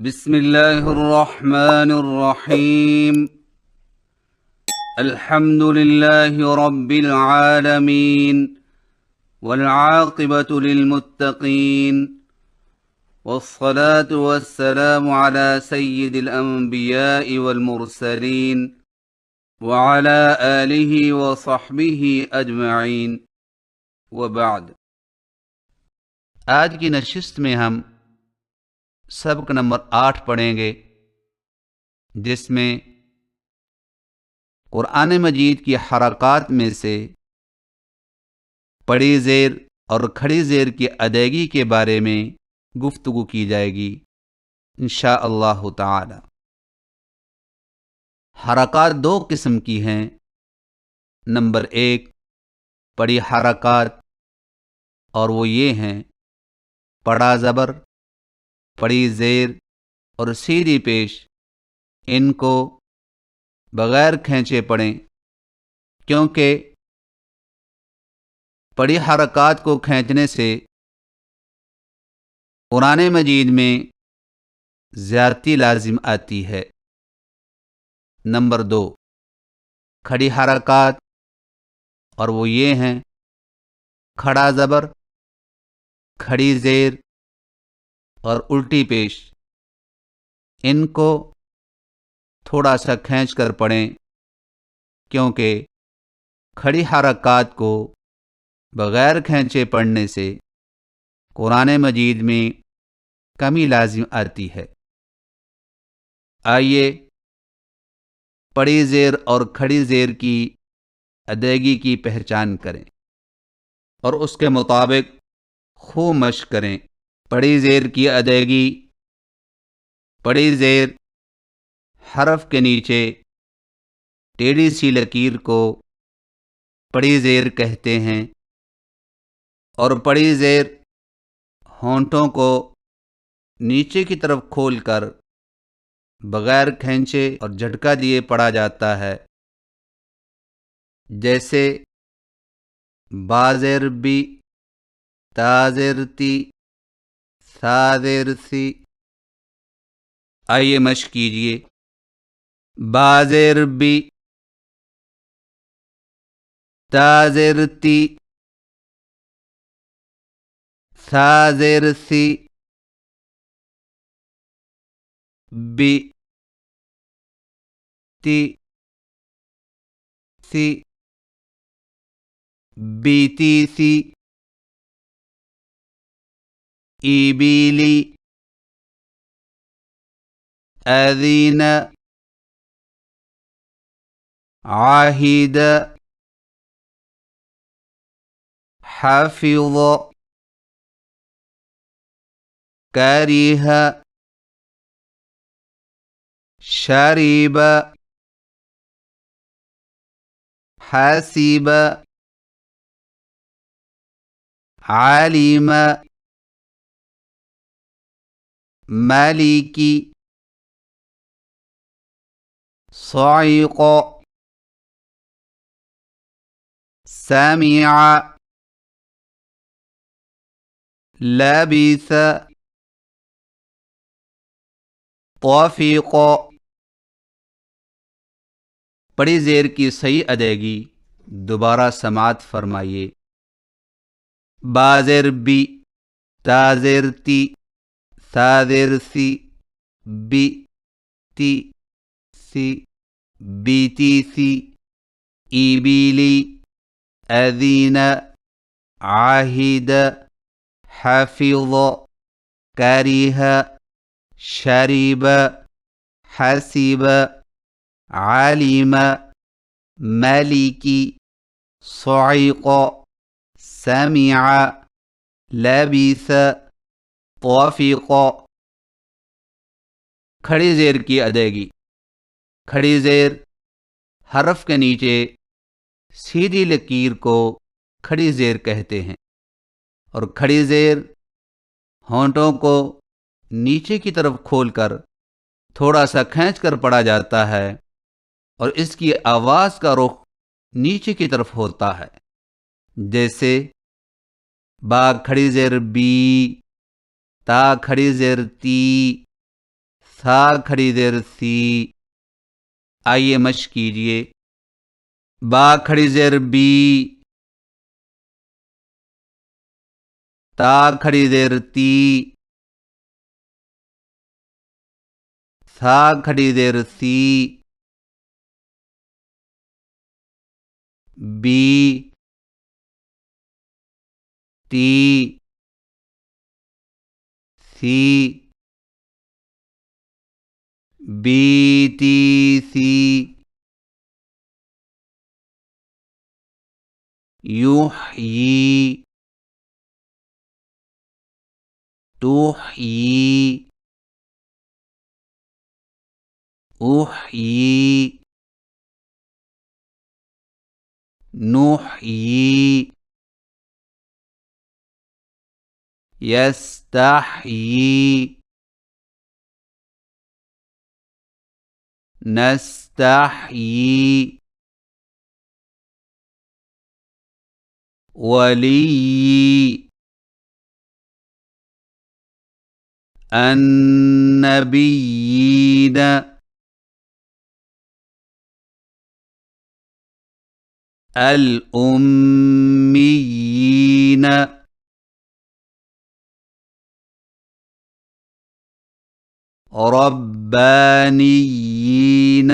बिस्मिल्लाहिर्रहमानिर्रहीम। अल्हम्दुलिल्लाहि रब्बिल आलमीन वल आक़िबतु लिल मुत्तक़ीन वस्सलातु वस्सलामु अला सय्यिदिल अंबियाइ वल मुरसलीन व अला आलिहि व सहबिहि अजमईन व बाद। आज की नशिस्त में हम सबक नंबर 8 पढ़ेंगे, जिसमें कुरान मजीद की हरकात में से पड़ी ज़ेर और खड़ी ज़ेर की अदायगी के बारे में गुफ्तगू की जाएगी इंशाअल्लाह ताला। हरकात दो किस्म की हैं। नंबर 1 पड़ी हरकात, और वो ये हैं पड़ा ज़बर, पड़ी ज़ेर और सीधी पेश। इनको बग़ैर खींचे पढ़ें, क्योंकि पड़ी हरकात को खींचने से कुरान मजीद में ज़्यादती लाजिम आती है। नंबर 2 खड़ी हरकात, और वो ये हैं खड़ा ज़बर, खड़ी ज़ेर और उल्टी पेश। इनको थोड़ा सा खींच कर पढ़ें, क्योंकि खड़ी हरकात को बग़ैर खींचे पढ़ने से कुरान मजीद में कमी लाजिम आती है। आइए पड़ी ज़ेर और खड़ी ज़ेर की अदायगी की पहचान करें और उसके मुताबिक खूब मश्क करें। पड़ी ज़ेर की अदायगी। पड़ी ज़ेर हरफ के नीचे टेढ़ी सी लकीर को पड़ी ज़ेर कहते हैं, और पड़ी ज़ेर होंठों को नीचे की तरफ खोलकर बग़ैर खींचे और झटका दिए पढ़ा जाता है, जैसे बाज़ेरबी, ताज़ेरती, साज़ेरसी। आइए मश्क कीजिए। बाज़ेरबी, ताज़ेरती, साज़ेरसी, बी ती सी, बीती सी, ईबीली, अज़ीन, आहिद, हाफिज़, करीह, शरीब, हसीब, आलिम, मालिकी, साइक़, समिअ, लबिस, तौफ़ीक़। पड़ी ज़ेर की सही अदायगी दोबारा समात फरमाइए। बाज़ेरबी, ताज़ेरती, साज़ेरसी, बी ती सी, बीती सी, ईबीली, अज़ीन, आहिद, हाफिज़, करीह, शरीब, हसीब, आलिम, मालिकी, साइक़, समिअ, लबिस, तौफ़ीक़। खड़ी ज़ेर की अदायगी। खड़ी ज़ेर हरफ के नीचे सीधी लकीर को खड़ी ज़ेर कहते हैं, और खड़ी ज़ेर होंठों को नीचे की तरफ खोलकर थोड़ा सा खींचकर पढ़ा जाता है, और इसकी आवाज़ का रुख नीचे की तरफ होता है, जैसे बा खड़ी ज़ेर बी, ता खड़ी ज़ेर ती, सा खड़ी जेर सी। आइए मश्क कीजिए। बा खड़ी जेर बी। ता खड़ी जेर ती। सा खड़ी जेर सी। बी ती सी। बी टी सी। युह्यी तुह्यी उह्यी नुह्यी यस्तह्यी नस्तह्यी वली अन्नबीयीन अल उम्मीयीन रब्बानियीन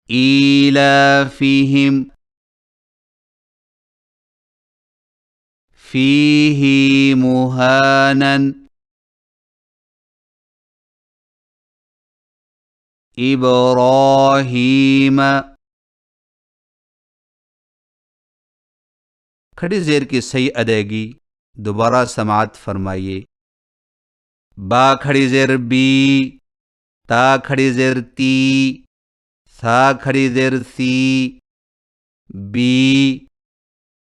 ईलाफिहिम फीही मुहानन इब्राहीम। खड़ी जेर की सही अदायगी दोबारा समाअत फरमाइए। बा खड़ी जेर बी। ता खड़ी जेर ती। सा खड़ी जेर सी। बी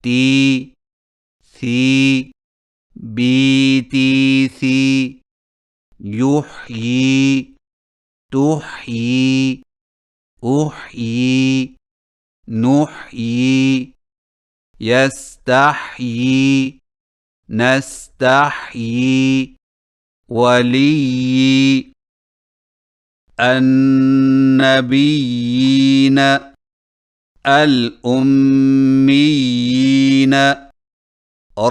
ती सी। बी ती सी। युह्यी तुह्यी उह्यी नुह्यी यस्तह्यी नस्तह्यी वली अन्नबीयीन अल उम्मीयीन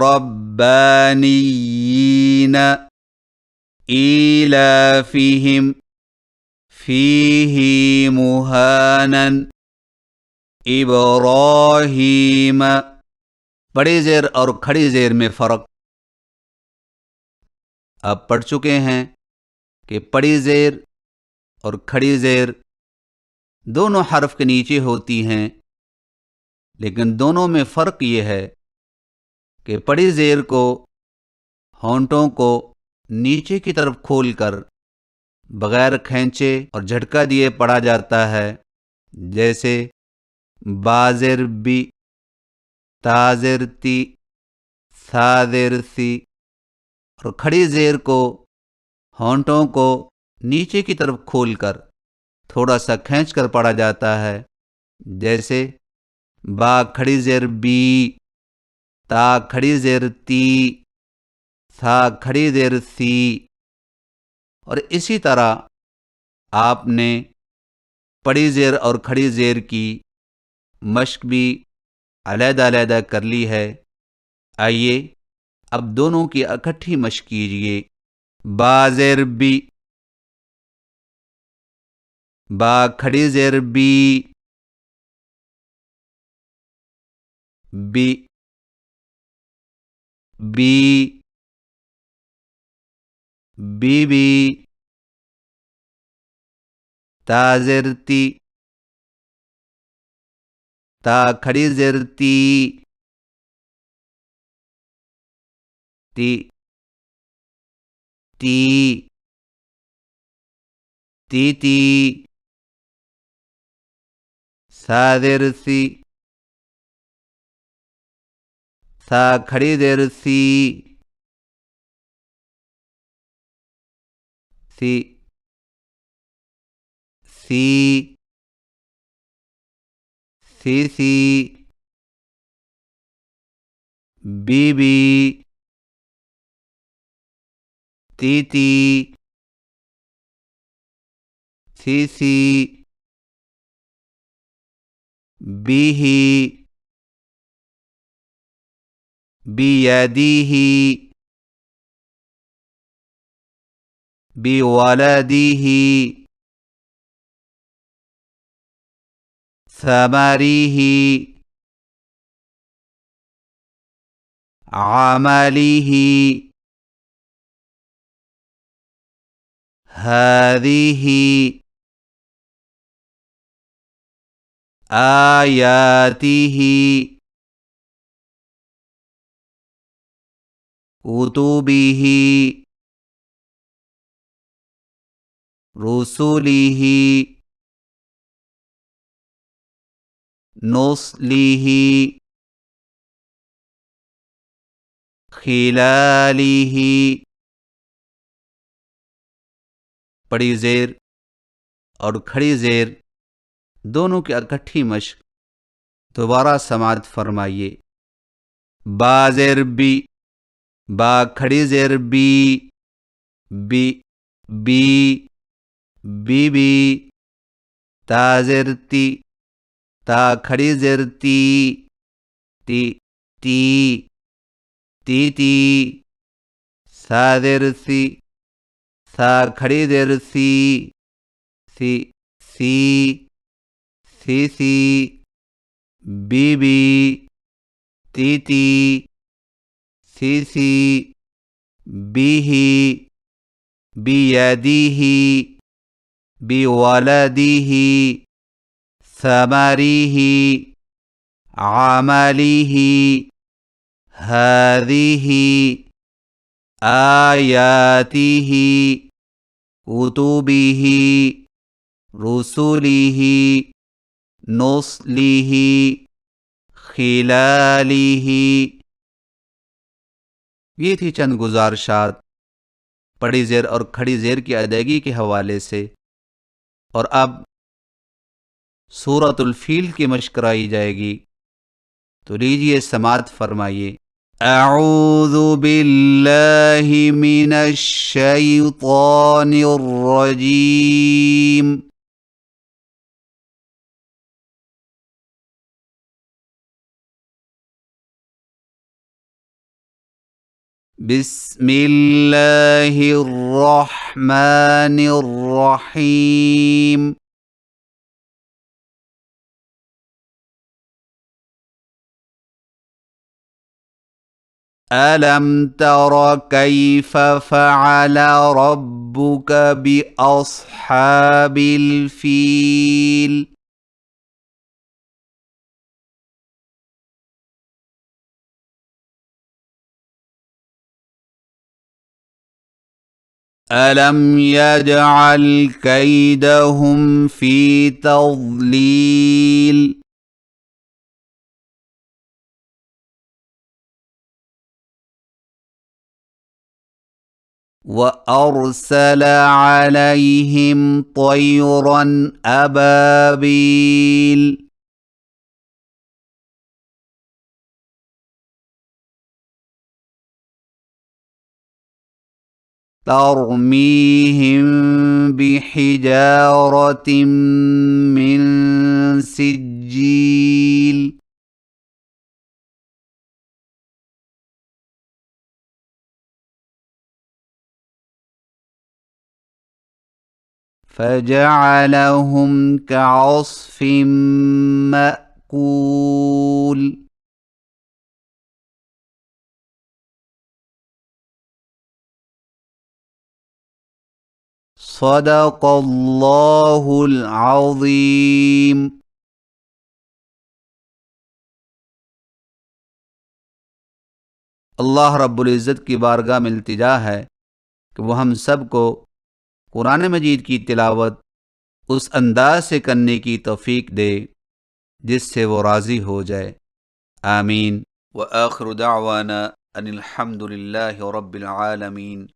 रब्बानियीन ईलाफिहिम फीही मुहानन इब्राहीम। बड़ी जेर और खड़ी जेर में फ़र्क अब पढ़ चुके हैं कि बड़ी जेर और खड़ी जेर दोनों हर्फ के नीचे होती हैं, लेकिन दोनों में फ़र्क ये है कि बड़ी जेर को होंठों को नीचे की तरफ खोलकर बगैर खींचे और झटका दिए पढ़ा जाता है, जैसे बाजेर बी, ताजेर ती, साजेर सी। और खड़ी जेर को होंठों को नीचे की तरफ खोलकर थोड़ा सा खींचकर पढ़ा जाता है, जैसे बा खड़ी जेर बी, ता खड़ी जेर ती, सा खड़ी जेर सी। और इसी तरह आपने बड़ी जेर और खड़ी जेर की मश्क भी अलग-अलग कर ली है। आइए अब दोनों की इकट्ठी मश्क कीजिए। बा जेर बी। बा खड़ी जेर बी। बी बी बीबी। ता जेर ती। ता खड़ी जेर ती। ती ती ती ती। सा जेर सी। सा खड़ी जेर सी। सी सी सी सी। बीबी तीती, सीसी, बिही, बियदिही, बिवलदिही, समरिही, अमलिही, हादिही, आयातिही, कुतुबिही, रुसुलिही, नुस्लिही, खिलालिही। बड़ी ज़ेर और खड़ी ज़ेर दोनों की इकट्ठी मश्क दोबारा समाअत फरमाइए। बाज़ेर बी, बा खड़ी ज़ेर बी, बी, बी, बीबी, ताज़ेर ती, ता खड़ी ज़ेर ती, ती, ती, तीती, साज़ेर सी, सा खड़ी ज़ेर सी, सी, सी, सीसी, बीबी, तीती, सीसी, बीही, बियदिही, बिवलदिही, समरिही, अमलिही, हादिही, आयातिही, कुतुबिही, रुसुलिही, नुस्लिही, खिलालिही। ये थी चंद गुज़ारिशात बड़ी ज़ेर और खड़ी ज़ेर की अदायगी के हवाले से। और अब सूरतुल फील की मश्क कराई जाएगी, तो लीजिए समाअत फरमाइए। अऊज़ु बिल्लाहि मिनश शैतानिर रजीम। बिस्मिल्लाहिर रहमानिर रहीम। अलम तर कैफ फ़अल रब्बुक बिअस्हाबिल फील। अलम यजअल कैदहुम फी तज़लील। वअरसल अलैहिम तयरन अबाबील। तरमीहिम बिहिजारतिम मिन सिज्जील। फजअलहुम कअस्फिम मअकूल। सदक़ल्लाहुल अज़ीम। अल्लाह रब्बुल इज़्ज़त की बारगाह में इल्तिजा है कि वो हम सब को कुरान मजीद की तिलावत उस अंदाज से करने की तौफीक दे जिससे वो राज़ी हो जाए। आमीन। व आखिरु दाअवाना अनिल हम्दुलिल्लाहि रब्बिल आलमीन।